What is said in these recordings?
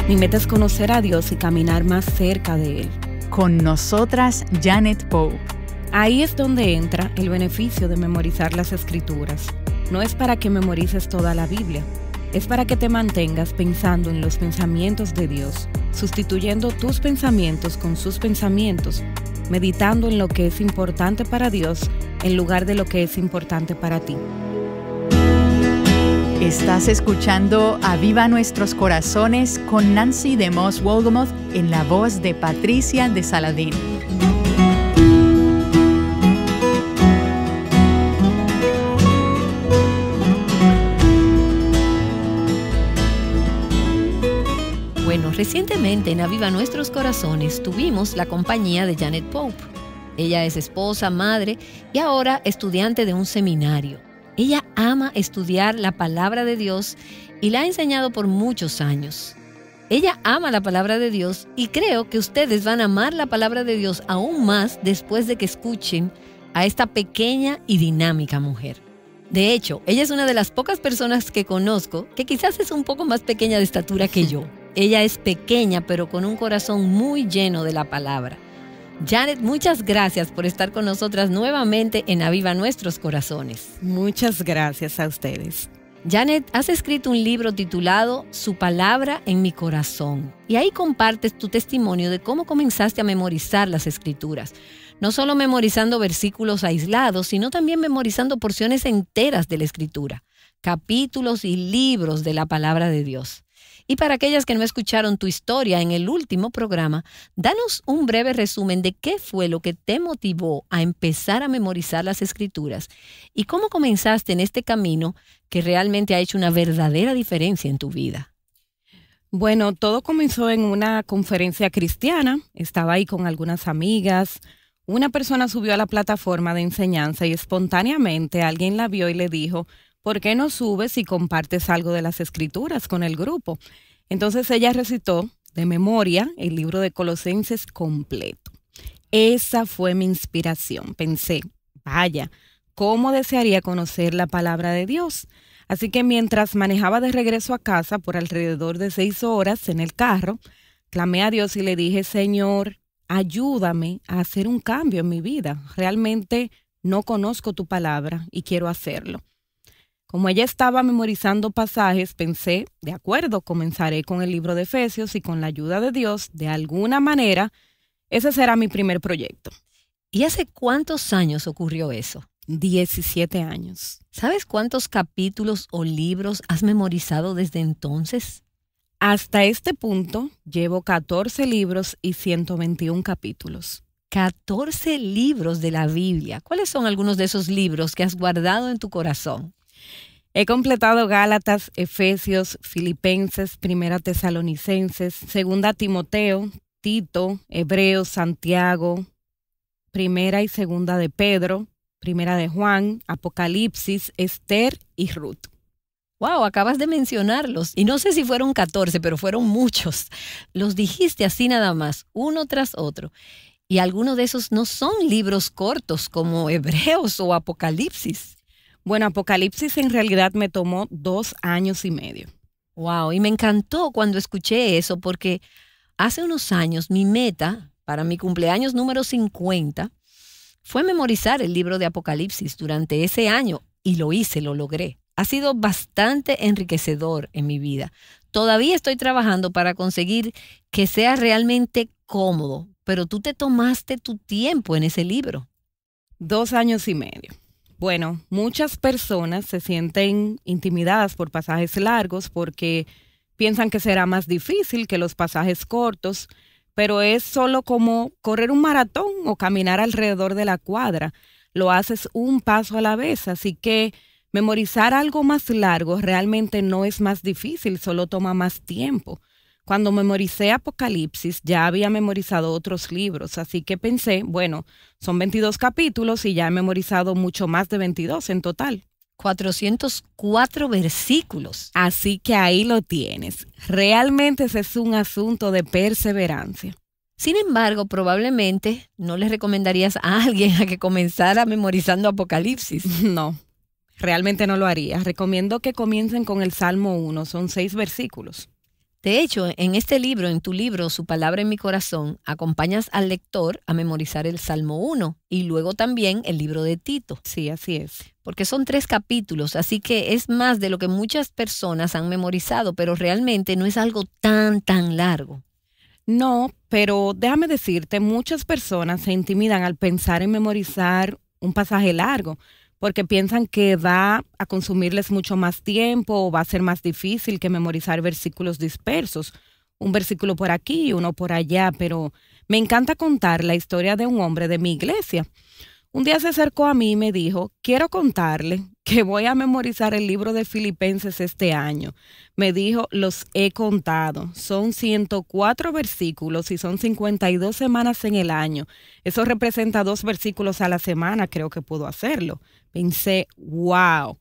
Mi meta es conocer a Dios y caminar más cerca de Él. Con nosotras, Janet Pope. Ahí es donde entra el beneficio de memorizar las Escrituras. No es para que memorices toda la Biblia, es para que te mantengas pensando en los pensamientos de Dios, sustituyendo tus pensamientos con sus pensamientos, meditando en lo que es importante para Dios en lugar de lo que es importante para ti. Estás escuchando Aviva Nuestros Corazones con Nancy de Moss Wolgamoth en la voz de Patricia de Saladín. Bueno, recientemente en Aviva Nuestros Corazones tuvimos la compañía de Janet Pope. Ella es esposa, madre y ahora estudiante de un seminario. Ella ama estudiar la palabra de Dios y la ha enseñado por muchos años. Ella ama la palabra de Dios y creo que ustedes van a amar la palabra de Dios aún más después de que escuchen a esta pequeña y dinámica mujer. De hecho, ella es una de las pocas personas que conozco que quizás es un poco más pequeña de estatura que yo. Ella es pequeña, pero con un corazón muy lleno de la palabra. Janet, muchas gracias por estar con nosotras nuevamente en Aviva Nuestros Corazones. Muchas gracias a ustedes. Janet, has escrito un libro titulado Su palabra en mi corazón. Y ahí compartes tu testimonio de cómo comenzaste a memorizar las Escrituras. No solo memorizando versículos aislados, sino también memorizando porciones enteras de la Escritura, capítulos y libros de la palabra de Dios. Y para aquellas que no escucharon tu historia en el último programa, danos un breve resumen de qué fue lo que te motivó a empezar a memorizar las Escrituras y cómo comenzaste en este camino que realmente ha hecho una verdadera diferencia en tu vida. Bueno, todo comenzó en una conferencia cristiana. Estaba ahí con algunas amigas. Una persona subió a la plataforma de enseñanza y espontáneamente alguien la vio y le dijo: ¿por qué no subes y compartes algo de las Escrituras con el grupo? Entonces ella recitó de memoria el libro de Colosenses completo. Esa fue mi inspiración. Pensé, vaya, ¿cómo desearía conocer la palabra de Dios? Así que mientras manejaba de regreso a casa por alrededor de 6 horas en el carro, clamé a Dios y le dije: Señor, ayúdame a hacer un cambio en mi vida. Realmente no conozco tu palabra y quiero hacerlo. Como ella estaba memorizando pasajes, pensé, de acuerdo, comenzaré con el libro de Efesios y con la ayuda de Dios, de alguna manera, ese será mi primer proyecto. ¿Y hace cuántos años ocurrió eso? 17 años. ¿Sabes cuántos capítulos o libros has memorizado desde entonces? Hasta este punto, llevo 14 libros y 121 capítulos. 14 libros de la Biblia. ¿Cuáles son algunos de esos libros que has guardado en tu corazón? He completado Gálatas, Efesios, Filipenses, Primera Tesalonicenses, Segunda Timoteo, Tito, Hebreos, Santiago, Primera y Segunda de Pedro, Primera de Juan, Apocalipsis, Esther y Ruth. Wow, acabas de mencionarlos. Y no sé si fueron 14, pero fueron muchos. Los dijiste así nada más, uno tras otro. Y algunos de esos no son libros cortos como Hebreos o Apocalipsis. Bueno, Apocalipsis en realidad me tomó 2 años y medio. Wow, y me encantó cuando escuché eso porque hace unos años mi meta para mi cumpleaños número 50 fue memorizar el libro de Apocalipsis durante ese año y lo hice, lo logré. Ha sido bastante enriquecedor en mi vida. Todavía estoy trabajando para conseguir que sea realmente cómodo, pero tú te tomaste tu tiempo en ese libro. 2 años y medio. Bueno, muchas personas se sienten intimidadas por pasajes largos porque piensan que será más difícil que los pasajes cortos, pero es solo como correr un maratón o caminar alrededor de la cuadra. Lo haces un paso a la vez, así que memorizar algo más largo realmente no es más difícil, solo toma más tiempo. Cuando memoricé Apocalipsis ya había memorizado otros libros, así que pensé, bueno, son 22 capítulos y ya he memorizado mucho más de 22 en total. 404 versículos. Así que ahí lo tienes. Realmente ese es un asunto de perseverancia. Sin embargo, probablemente no le recomendarías a alguien a que comenzara memorizando Apocalipsis. No, realmente no lo haría. Recomiendo que comiencen con el Salmo 1, son 6 versículos. De hecho, en este libro, en tu libro, Su palabra en mi corazón, acompañas al lector a memorizar el Salmo 1 y luego también el libro de Tito. Sí, así es. Porque son 3 capítulos, así que es más de lo que muchas personas han memorizado, pero realmente no es algo tan largo. No, pero déjame decirte, muchas personas se intimidan al pensar en memorizar un pasaje largo, porque piensan que va a consumirles mucho más tiempo o va a ser más difícil que memorizar versículos dispersos. Un versículo por aquí y uno por allá, pero me encanta contar la historia de un hombre de mi iglesia. Un día se acercó a mí y me dijo, quiero contarle que voy a memorizar el libro de Filipenses este año. Me dijo, los he contado. Son 104 versículos y son 52 semanas en el año. Eso representa 2 versículos a la semana, creo que puedo hacerlo. Pensé, wow,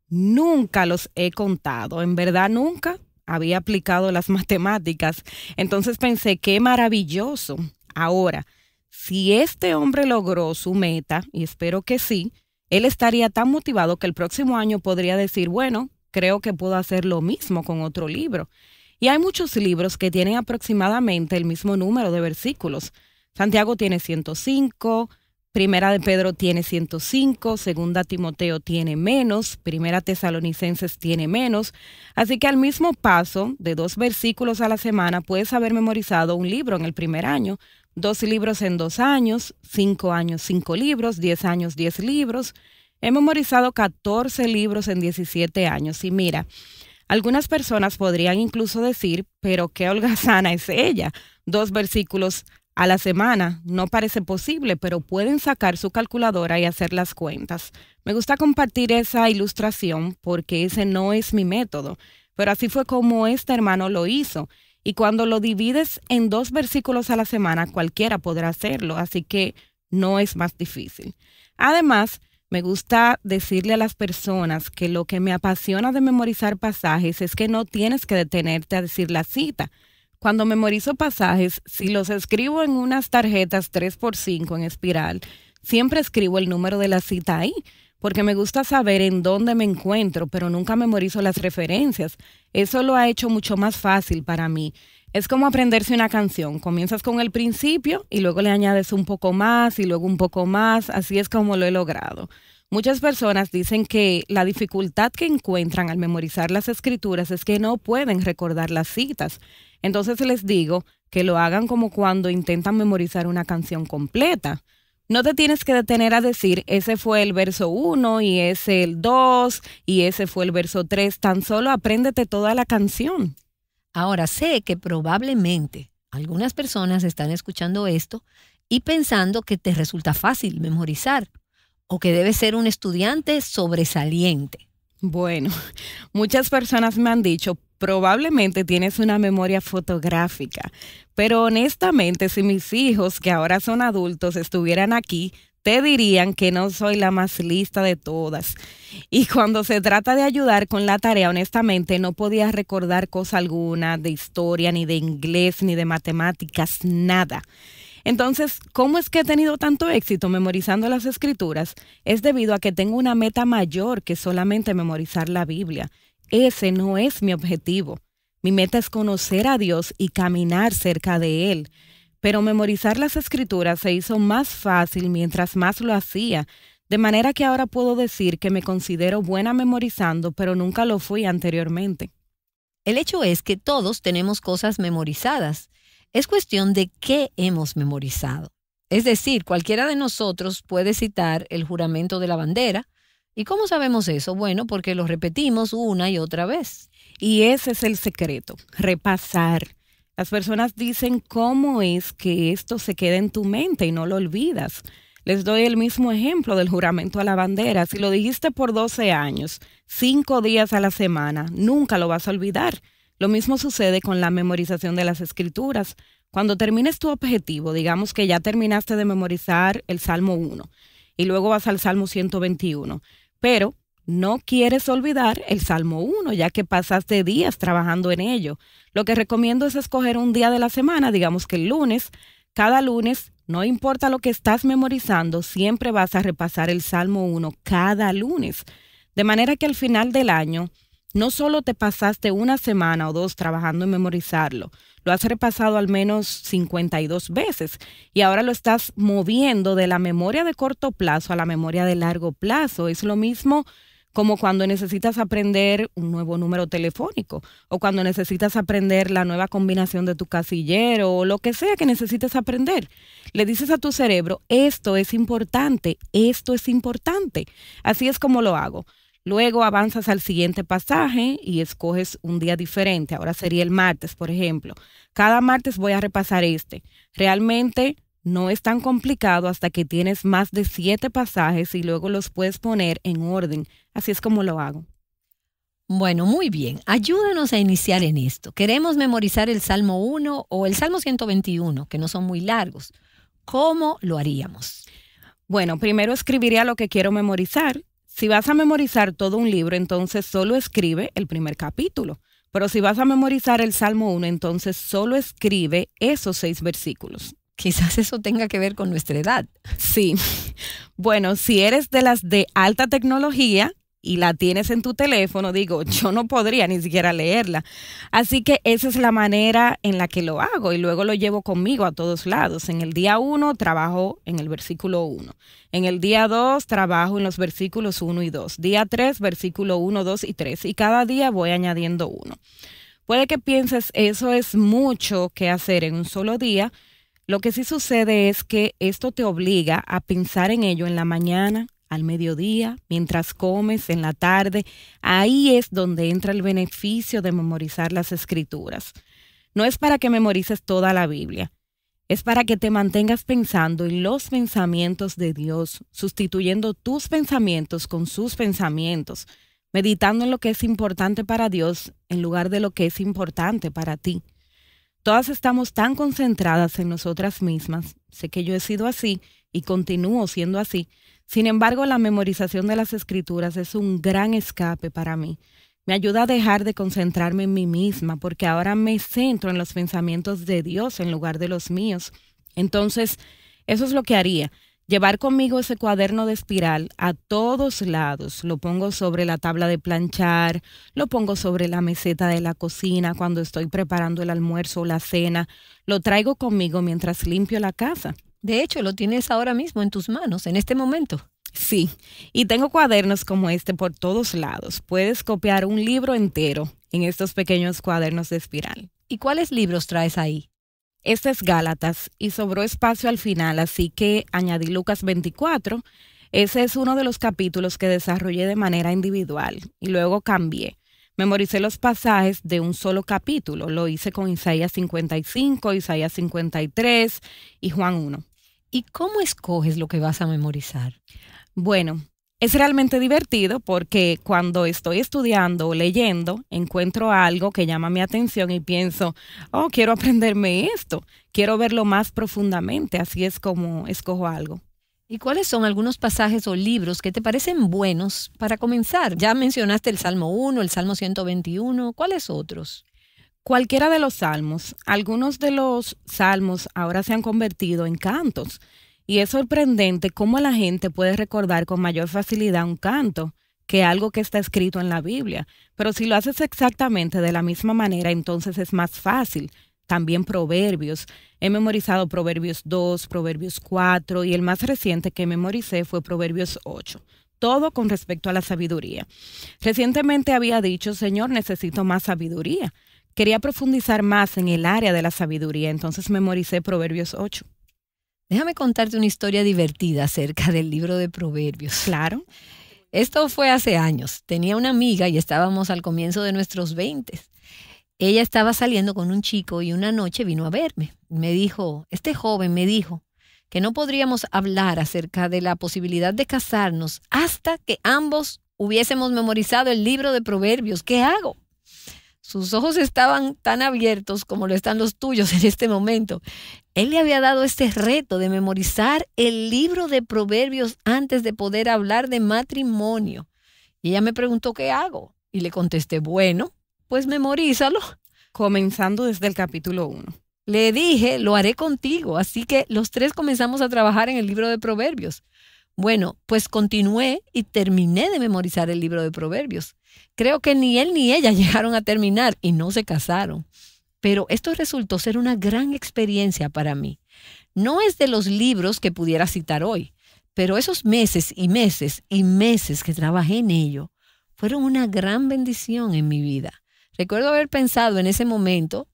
nunca los he contado. En verdad, nunca había aplicado las matemáticas. Entonces pensé, qué maravilloso. Ahora, si este hombre logró su meta, y espero que sí, él estaría tan motivado que el próximo año podría decir, bueno, creo que puedo hacer lo mismo con otro libro. Y hay muchos libros que tienen aproximadamente el mismo número de versículos. Santiago tiene 105, Primera de Pedro tiene 105, Segunda Timoteo tiene menos, Primera Tesalonicenses tiene menos. Así que al mismo paso de 2 versículos a la semana puedes haber memorizado un libro en el primer año, 2 libros en 2 años, 5 años, 5 libros, 10 años, 10 libros. He memorizado 14 libros en 17 años. Y mira, algunas personas podrían incluso decir, pero qué holgazana es ella. 2 versículos a la semana. No parece posible, pero pueden sacar su calculadora y hacer las cuentas. Me gusta compartir esa ilustración porque ese no es mi método, pero así fue como este hermano lo hizo. Y cuando lo divides en 2 versículos a la semana, cualquiera podrá hacerlo, así que no es más difícil. Además, me gusta decirle a las personas que lo que me apasiona de memorizar pasajes es que no tienes que detenerte a decir la cita. Cuando memorizo pasajes, si los escribo en unas tarjetas 3x5 en espiral, siempre escribo el número de la cita ahí, porque me gusta saber en dónde me encuentro, pero nunca memorizo las referencias. Eso lo ha hecho mucho más fácil para mí. Es como aprenderse una canción. Comienzas con el principio y luego le añades un poco más y luego un poco más. Así es como lo he logrado. Muchas personas dicen que la dificultad que encuentran al memorizar las escrituras es que no pueden recordar las citas. Entonces les digo que lo hagan como cuando intentan memorizar una canción completa. No te tienes que detener a decir, ese fue el verso 1 y ese el 2 y ese fue el verso 3. Tan solo apréndete toda la canción. Ahora sé que probablemente algunas personas están escuchando esto y pensando que te resulta fácil memorizar o que debes ser un estudiante sobresaliente. Bueno, muchas personas me han dicho, probablemente tienes una memoria fotográfica, pero honestamente, si mis hijos, que ahora son adultos, estuvieran aquí, te dirían que no soy la más lista de todas. Y cuando se trata de ayudar con la tarea, honestamente, no podía recordar cosa alguna de historia, ni de inglés, ni de matemáticas, nada. Entonces, ¿cómo es que he tenido tanto éxito memorizando las escrituras? Es debido a que tengo una meta mayor que solamente memorizar la Biblia. Ese no es mi objetivo. Mi meta es conocer a Dios y caminar cerca de Él. Pero memorizar las escrituras se hizo más fácil mientras más lo hacía, de manera que ahora puedo decir que me considero buena memorizando, pero nunca lo fui anteriormente. El hecho es que todos tenemos cosas memorizadas. Es cuestión de qué hemos memorizado. Es decir, cualquiera de nosotros puede citar el juramento de la bandera. ¿Y cómo sabemos eso? Bueno, porque lo repetimos una y otra vez. Y ese es el secreto, repasar. Las personas dicen cómo es que esto se queda en tu mente y no lo olvidas. Les doy el mismo ejemplo del juramento a la bandera. Si lo dijiste por 12 años, 5 días a la semana, nunca lo vas a olvidar. Lo mismo sucede con la memorización de las escrituras. Cuando termines tu objetivo, digamos que ya terminaste de memorizar el Salmo 1 y luego vas al Salmo 121, pero no quieres olvidar el Salmo 1 ya que pasaste días trabajando en ello. Lo que recomiendo es escoger un día de la semana, digamos que el lunes. Cada lunes, no importa lo que estás memorizando, siempre vas a repasar el Salmo 1 cada lunes. De manera que al final del año no solo te pasaste una semana o dos trabajando en memorizarlo, lo has repasado al menos 52 veces y ahora lo estás moviendo de la memoria de corto plazo a la memoria de largo plazo. Es lo mismo como cuando necesitas aprender un nuevo número telefónico o cuando necesitas aprender la nueva combinación de tu casillero o lo que sea que necesites aprender. Le dices a tu cerebro, esto es importante, esto es importante. Así es como lo hago. Luego avanzas al siguiente pasaje y escoges un día diferente. Ahora sería el martes, por ejemplo. Cada martes voy a repasar este. Realmente no es tan complicado hasta que tienes más de 7 pasajes y luego los puedes poner en orden. Así es como lo hago. Bueno, muy bien. Ayúdanos a iniciar en esto. Queremos memorizar el Salmo 1 o el Salmo 121, que no son muy largos. ¿Cómo lo haríamos? Bueno, primero escribiría lo que quiero memorizar. Si vas a memorizar todo un libro, entonces solo escribe el primer capítulo. Pero si vas a memorizar el Salmo 1, entonces solo escribe esos 6 versículos. Quizás eso tenga que ver con nuestra edad. Sí. Bueno, si eres de las de alta tecnología y la tienes en tu teléfono, digo, yo no podría ni siquiera leerla. Así que esa es la manera en la que lo hago y luego lo llevo conmigo a todos lados. En el día 1 trabajo en el versículo 1. En el día 2 trabajo en los versículos 1 y 2. Día 3, versículo 1, 2 y 3. Y cada día voy añadiendo uno. Puede que pienses, eso es mucho que hacer en un solo día. Lo que sí sucede es que esto te obliga a pensar en ello en la mañana, al mediodía, mientras comes, en la tarde. Ahí es donde entra el beneficio de memorizar las escrituras. No es para que memorices toda la Biblia, es para que te mantengas pensando en los pensamientos de Dios, sustituyendo tus pensamientos con sus pensamientos, meditando en lo que es importante para Dios en lugar de lo que es importante para ti. Todas estamos tan concentradas en nosotras mismas. Sé que yo he sido así y continúo siendo así. Sin embargo, la memorización de las escrituras es un gran escape para mí. Me ayuda a dejar de concentrarme en mí misma porque ahora me centro en los pensamientos de Dios en lugar de los míos. Entonces, eso es lo que haría. Llevar conmigo ese cuaderno de espiral a todos lados. Lo pongo sobre la tabla de planchar, lo pongo sobre la meseta de la cocina cuando estoy preparando el almuerzo o la cena. Lo traigo conmigo mientras limpio la casa. De hecho, lo tienes ahora mismo en tus manos, en este momento. Sí, y tengo cuadernos como este por todos lados. Puedes copiar un libro entero en estos pequeños cuadernos de espiral. ¿Y cuáles libros traes ahí? Este es Gálatas y sobró espacio al final, así que añadí Lucas 24. Ese es uno de los capítulos que desarrollé de manera individual y luego cambié. Memoricé los pasajes de un solo capítulo. Lo hice con Isaías 55, Isaías 53 y Juan 1. ¿Y cómo escoges lo que vas a memorizar? Bueno, es realmente divertido porque cuando estoy estudiando o leyendo, encuentro algo que llama mi atención y pienso, oh, quiero aprenderme esto, quiero verlo más profundamente, así es como escojo algo. ¿Y cuáles son algunos pasajes o libros que te parecen buenos para comenzar? Ya mencionaste el Salmo 1, el Salmo 121, ¿cuáles otros? Cualquiera de los salmos. Algunos de los salmos ahora se han convertido en cantos. Y es sorprendente cómo la gente puede recordar con mayor facilidad un canto que algo que está escrito en la Biblia. Pero si lo haces exactamente de la misma manera, entonces es más fácil. También Proverbios. He memorizado Proverbios 2, Proverbios 4 y el más reciente que memoricé fue Proverbios 8. Todo con respecto a la sabiduría. Recientemente había dicho, Señor, necesito más sabiduría. Quería profundizar más en el área de la sabiduría, entonces memoricé Proverbios 8. Déjame contarte una historia divertida acerca del libro de Proverbios. Claro. Esto fue hace años. Tenía una amiga y estábamos al comienzo de nuestros 20. Ella estaba saliendo con un chico y una noche vino a verme. Me dijo, este joven me dijo que no podríamos hablar acerca de la posibilidad de casarnos hasta que ambos hubiésemos memorizado el libro de Proverbios. ¿Qué hago? Sus ojos estaban tan abiertos como lo están los tuyos en este momento. Él le había dado este reto de memorizar el libro de Proverbios antes de poder hablar de matrimonio. Y ella me preguntó, ¿qué hago? Y le contesté, bueno, pues memorízalo. Comenzando desde el capítulo 1. Le dije, lo haré contigo. Así que los tres comenzamos a trabajar en el libro de Proverbios. Bueno, pues continué y terminé de memorizar el libro de Proverbios. Creo que ni él ni ella llegaron a terminar y no se casaron. Pero esto resultó ser una gran experiencia para mí. No es de los libros que pudiera citar hoy, pero esos meses y meses y meses que trabajé en ello fueron una gran bendición en mi vida. Recuerdo haber pensado en ese momento,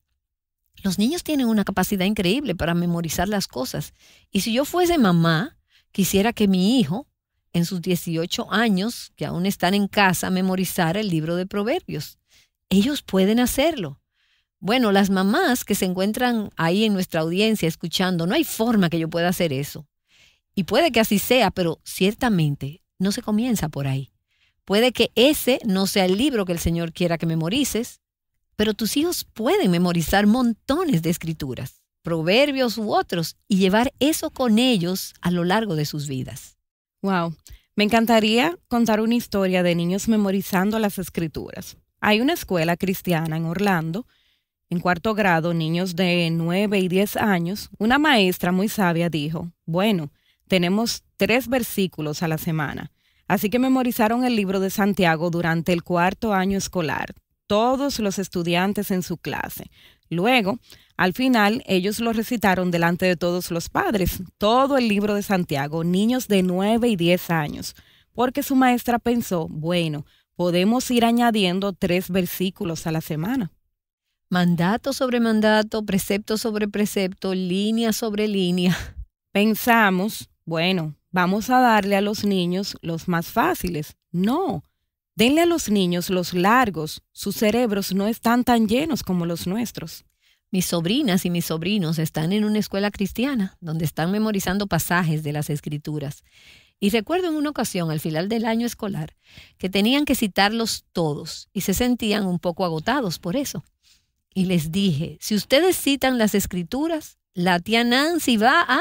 los niños tienen una capacidad increíble para memorizar las cosas. Y si yo fuese mamá, quisiera que mi hijo, en sus 18 años, que aún están en casa, memorizara el libro de Proverbios. Ellos pueden hacerlo. Bueno, las mamás que se encuentran ahí en nuestra audiencia escuchando, no hay forma que yo pueda hacer eso. Y puede que así sea, pero ciertamente no se comienza por ahí. Puede que ese no sea el libro que el Señor quiera que memorices, pero tus hijos pueden memorizar montones de escrituras, proverbios u otros, y llevar eso con ellos a lo largo de sus vidas. Wow, me encantaría contar una historia de niños memorizando las escrituras. Hay una escuela cristiana en Orlando, en 4º grado, niños de 9 y 10 años. Una maestra muy sabia dijo, bueno, tenemos 3 versículos a la semana, así que memorizaron el libro de Santiago durante el 4º año escolar, todos los estudiantes en su clase. Luego, al final, ellos lo recitaron delante de todos los padres, todo el libro de Santiago, niños de 9 y 10 años, porque su maestra pensó, bueno, podemos ir añadiendo 3 versículos a la semana. Mandato sobre mandato, precepto sobre precepto, línea sobre línea. Pensamos, bueno, vamos a darle a los niños los más fáciles. No, denle a los niños los largos. Sus cerebros no están tan llenos como los nuestros. Mis sobrinas y mis sobrinos están en una escuela cristiana donde están memorizando pasajes de las Escrituras. Y recuerdo en una ocasión, al final del año escolar, que tenían que citarlos todos y se sentían un poco agotados por eso. Y les dije, si ustedes citan las Escrituras, la tía Nancy va a...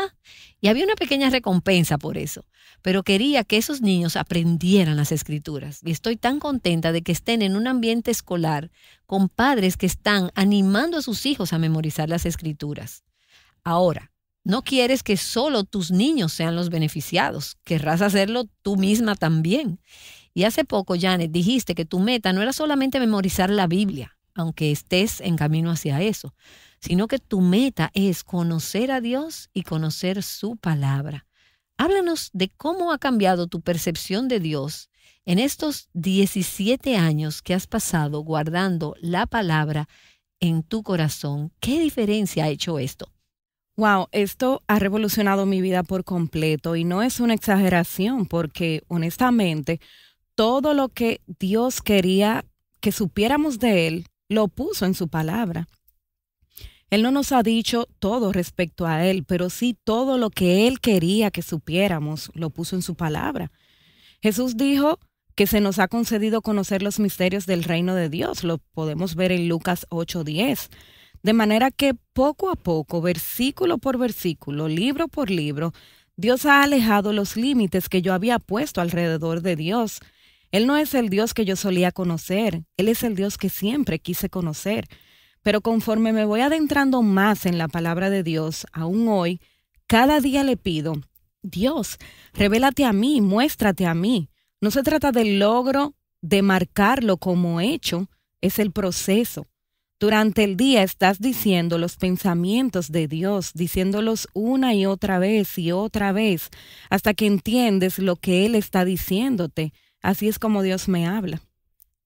Y había una pequeña recompensa por eso. Pero quería que esos niños aprendieran las Escrituras. Y estoy tan contenta de que estén en un ambiente escolar con padres que están animando a sus hijos a memorizar las Escrituras. Ahora, no quieres que solo tus niños sean los beneficiados. Querrás hacerlo tú misma también. Y hace poco, Janet, dijiste que tu meta no era solamente memorizar la Biblia, aunque estés en camino hacia eso, sino que tu meta es conocer a Dios y conocer su palabra. Háblanos de cómo ha cambiado tu percepción de Dios en estos 17 años que has pasado guardando la palabra en tu corazón. ¿Qué diferencia ha hecho esto? Wow, esto ha revolucionado mi vida por completo y no es una exageración porque honestamente todo lo que Dios quería que supiéramos de Él lo puso en su palabra. Él no nos ha dicho todo respecto a Él, pero sí todo lo que Él quería que supiéramos lo puso en su palabra. Jesús dijo que se nos ha concedido conocer los misterios del reino de Dios. Lo podemos ver en Lucas 8:10. De manera que poco a poco, versículo por versículo, libro por libro, Dios ha alejado los límites que yo había puesto alrededor de Dios. Él no es el Dios que yo solía conocer, Él es el Dios que siempre quise conocer. Pero conforme me voy adentrando más en la palabra de Dios, aún hoy, cada día le pido, Dios, revélate a mí, muéstrate a mí. No se trata del logro de marcarlo como hecho, es el proceso. Durante el día estás diciendo los pensamientos de Dios, diciéndolos una y otra vez, hasta que entiendes lo que Él está diciéndote. Así es como Dios me habla.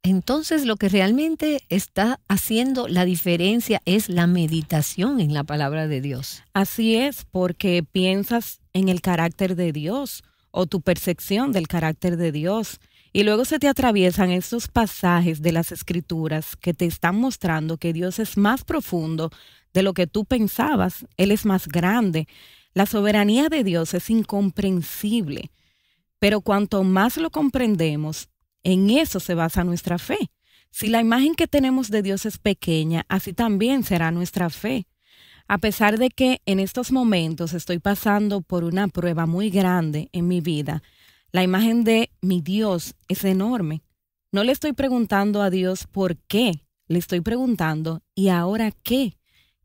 Entonces, lo que realmente está haciendo la diferencia es la meditación en la palabra de Dios. Así es, porque piensas en el carácter de Dios o tu percepción del carácter de Dios. Y luego se te atraviesan estos pasajes de las Escrituras que te están mostrando que Dios es más profundo de lo que tú pensabas. Él es más grande. La soberanía de Dios es incomprensible. Pero cuanto más lo comprendemos, en eso se basa nuestra fe. Si la imagen que tenemos de Dios es pequeña, así también será nuestra fe. A pesar de que en estos momentos estoy pasando por una prueba muy grande en mi vida, la imagen de mi Dios es enorme. No le estoy preguntando a Dios por qué, le estoy preguntando, ¿y ahora qué?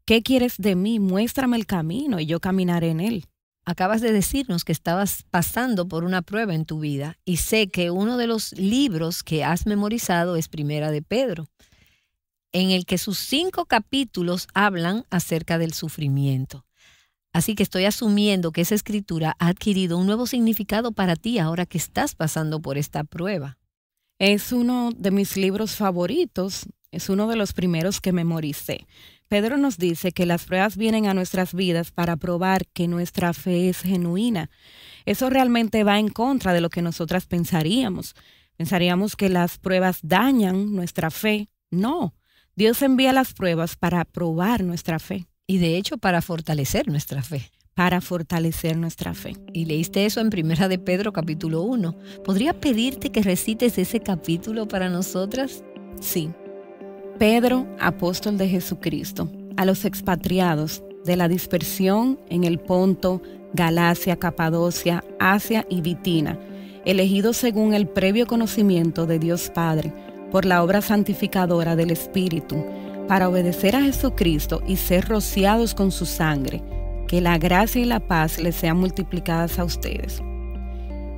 ¿Qué quieres de mí? Muéstrame el camino y yo caminaré en él. acabas de decirnos que estabas pasando por una prueba en tu vida y sé que uno de los libros que has memorizado es Primera de Pedro, en el que sus 5 capítulos hablan acerca del sufrimiento. Así que estoy asumiendo que esa escritura ha adquirido un nuevo significado para ti ahora que estás pasando por esta prueba. Es uno de mis libros favoritos, es uno de los primeros que memoricé. Pedro nos dice que las pruebas vienen a nuestras vidas para probar que nuestra fe es genuina. Eso realmente va en contra de lo que nosotras pensaríamos. Pensaríamos que las pruebas dañan nuestra fe. No, Dios envía las pruebas para probar nuestra fe. Y de hecho para fortalecer nuestra fe. Para fortalecer nuestra fe. Y leíste eso en Primera de Pedro capítulo 1. ¿Podría pedirte que recites ese capítulo para nosotras? Sí. Pedro, apóstol de Jesucristo, a los expatriados de la dispersión en el Ponto, Galacia, Capadocia, Asia y Bitina, elegidos según el previo conocimiento de Dios Padre, por la obra santificadora del Espíritu, para obedecer a Jesucristo y ser rociados con su sangre, que la gracia y la paz les sean multiplicadas a ustedes.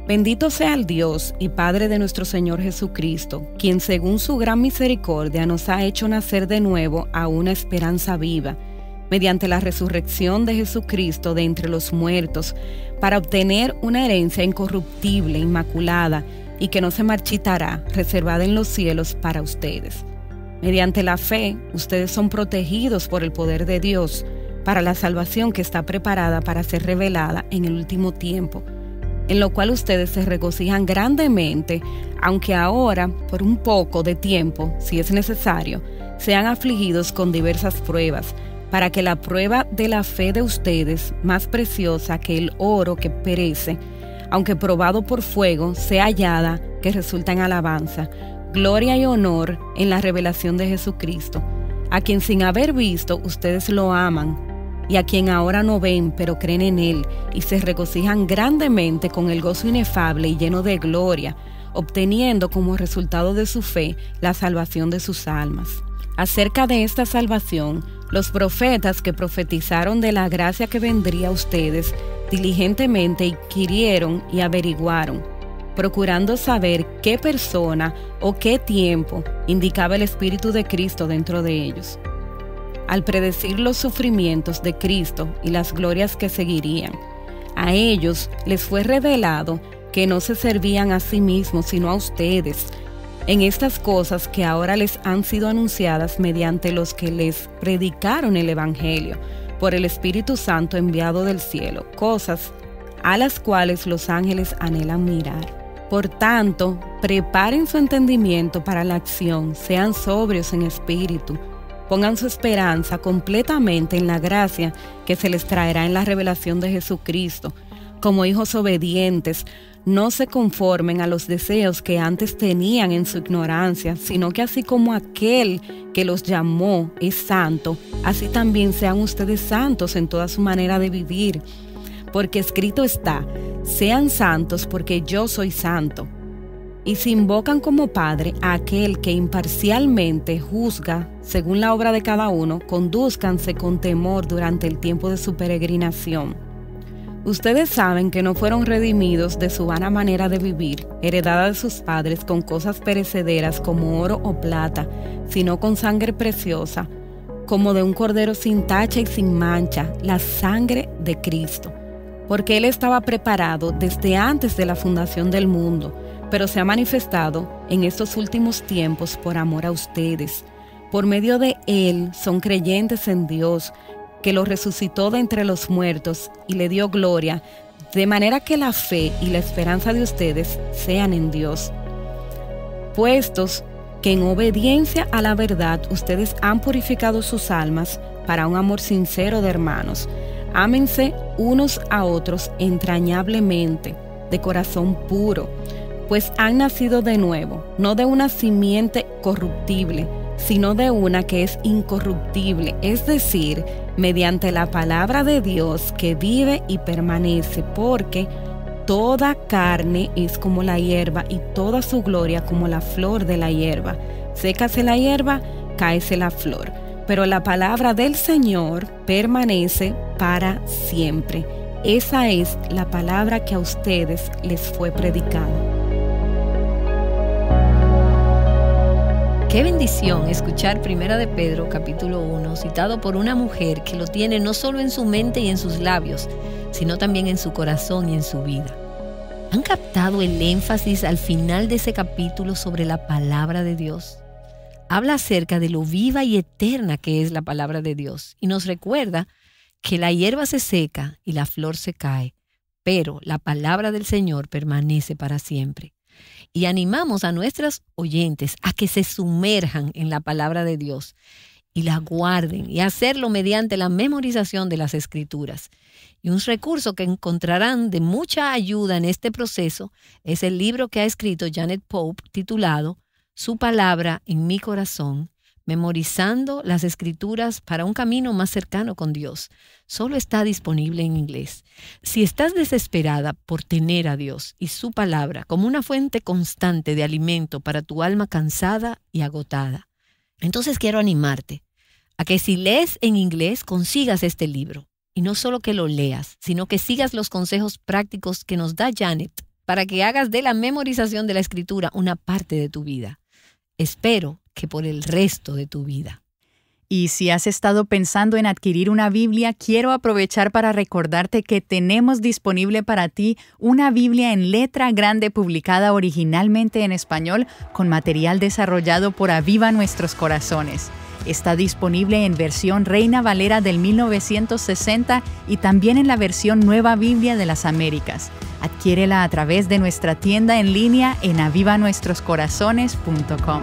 Bendito sea el Dios y Padre de nuestro Señor Jesucristo, quien según su gran misericordia nos ha hecho nacer de nuevo a una esperanza viva, mediante la resurrección de Jesucristo de entre los muertos, para obtener una herencia incorruptible, inmaculada, y que no se marchitará, reservada en los cielos para ustedes. Mediante la fe, ustedes son protegidos por el poder de Dios, para la salvación que está preparada para ser revelada en el último tiempo, en lo cual ustedes se regocijan grandemente, aunque ahora, por un poco de tiempo, si es necesario, sean afligidos con diversas pruebas, para que la prueba de la fe de ustedes, más preciosa que el oro que perece, aunque probado por fuego, sea hallada, que resulta en alabanza, gloria y honor en la revelación de Jesucristo, a quien sin haber visto ustedes lo aman, y a quien ahora no ven, pero creen en Él, y se regocijan grandemente con el gozo inefable y lleno de gloria, obteniendo como resultado de su fe la salvación de sus almas. Acerca de esta salvación, los profetas que profetizaron de la gracia que vendría a ustedes, diligentemente inquirieron y averiguaron, procurando saber qué persona o qué tiempo indicaba el Espíritu de Cristo dentro de ellos. Al predecir los sufrimientos de Cristo y las glorias que seguirían, a ellos les fue revelado que no se servían a sí mismos, sino a ustedes, en estas cosas que ahora les han sido anunciadas mediante los que les predicaron el Evangelio, por el Espíritu Santo enviado del cielo, cosas a las cuales los ángeles anhelan mirar. Por tanto, preparen su entendimiento para la acción, sean sobrios en espíritu, pongan su esperanza completamente en la gracia que se les traerá en la revelación de Jesucristo. Como hijos obedientes, no se conformen a los deseos que antes tenían en su ignorancia, sino que así como aquel que los llamó es santo, así también sean ustedes santos en toda su manera de vivir. Porque escrito está, sean santos porque yo soy santo. Y si invocan como Padre a aquel que imparcialmente juzga según la obra de cada uno, condúzcanse con temor durante el tiempo de su peregrinación. Ustedes saben que no fueron redimidos de su vana manera de vivir, heredada de sus padres con cosas perecederas como oro o plata, sino con sangre preciosa, como de un cordero sin tacha y sin mancha, la sangre de Cristo. Porque Él estaba preparado desde antes de la fundación del mundo, pero se ha manifestado en estos últimos tiempos por amor a ustedes. Por medio de Él son creyentes en Dios, que lo resucitó de entre los muertos y le dio gloria, de manera que la fe y la esperanza de ustedes sean en Dios. Puestos que en obediencia a la verdad ustedes han purificado sus almas para un amor sincero de hermanos, ámense unos a otros entrañablemente, de corazón puro, pues han nacido de nuevo, no de una simiente corruptible, sino de una que es incorruptible, es decir, mediante la palabra de Dios que vive y permanece, porque toda carne es como la hierba y toda su gloria como la flor de la hierba. Sécase la hierba, cáese la flor, pero la palabra del Señor permanece para siempre. esa es la palabra que a ustedes les fue predicada. Qué bendición escuchar 1 de Pedro capítulo 1 citado por una mujer que lo tiene no solo en su mente y en sus labios, sino también en su corazón y en su vida. ¿Han captado el énfasis al final de ese capítulo sobre la palabra de Dios? Habla acerca de lo viva y eterna que es la palabra de Dios y nos recuerda que la hierba se seca y la flor se cae, pero la palabra del Señor permanece para siempre. Y animamos a nuestros oyentes a que se sumerjan en la palabra de Dios y la guarden y hacerlo mediante la memorización de las Escrituras. Y un recurso que encontrarán de mucha ayuda en este proceso es el libro que ha escrito Janet Pope titulado Su palabra en mi corazón, memorizando las Escrituras para un camino más cercano con Dios. Solo está disponible en inglés. Si estás desesperada por tener a Dios y su palabra como una fuente constante de alimento para tu alma cansada y agotada, entonces quiero animarte a que si lees en inglés consigas este libro. Y no solo que lo leas, sino que sigas los consejos prácticos que nos da Janet para que hagas de la memorización de la Escritura una parte de tu vida. Espero que por el resto de tu vida. Y si has estado pensando en adquirir una Biblia, quiero aprovechar para recordarte que tenemos disponible para ti una Biblia en letra grande publicada originalmente en español con material desarrollado por Aviva Nuestros Corazones. Está disponible en versión Reina Valera del 1960 y también en la versión Nueva Biblia de las Américas. Adquiérela a través de nuestra tienda en línea en avivanuestroscorazones.com.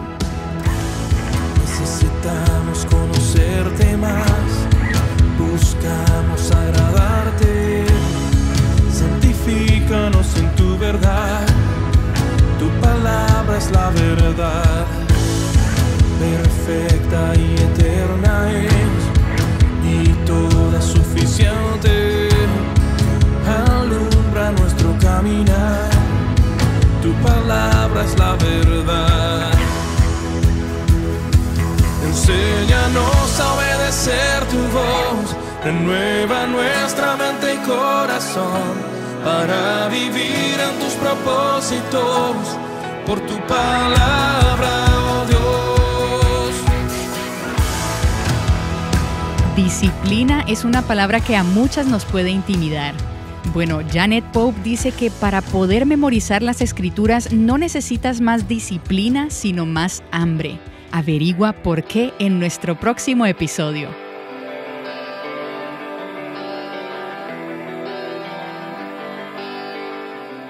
Necesitamos conocerte más, buscamos agradarte, santifícanos en tu verdad, tu palabra es la verdad, perfecta y eterna es, y toda suficiente, alumbra nuestro caminar, tu palabra es la verdad. Enséñanos a obedecer tu voz, renueva nuestra mente y corazón, para vivir en tus propósitos, por tu palabra, oh Dios. Disciplina es una palabra que a muchas nos puede intimidar. Bueno, Janet Pope dice que para poder memorizar las Escrituras no necesitas más disciplina, sino más hambre. Averigua por qué en nuestro próximo episodio.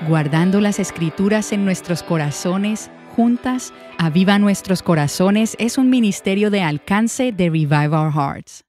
Guardando las Escrituras en nuestros corazones, juntas, Aviva Nuestros Corazones es un ministerio de alcance de Revive Our Hearts.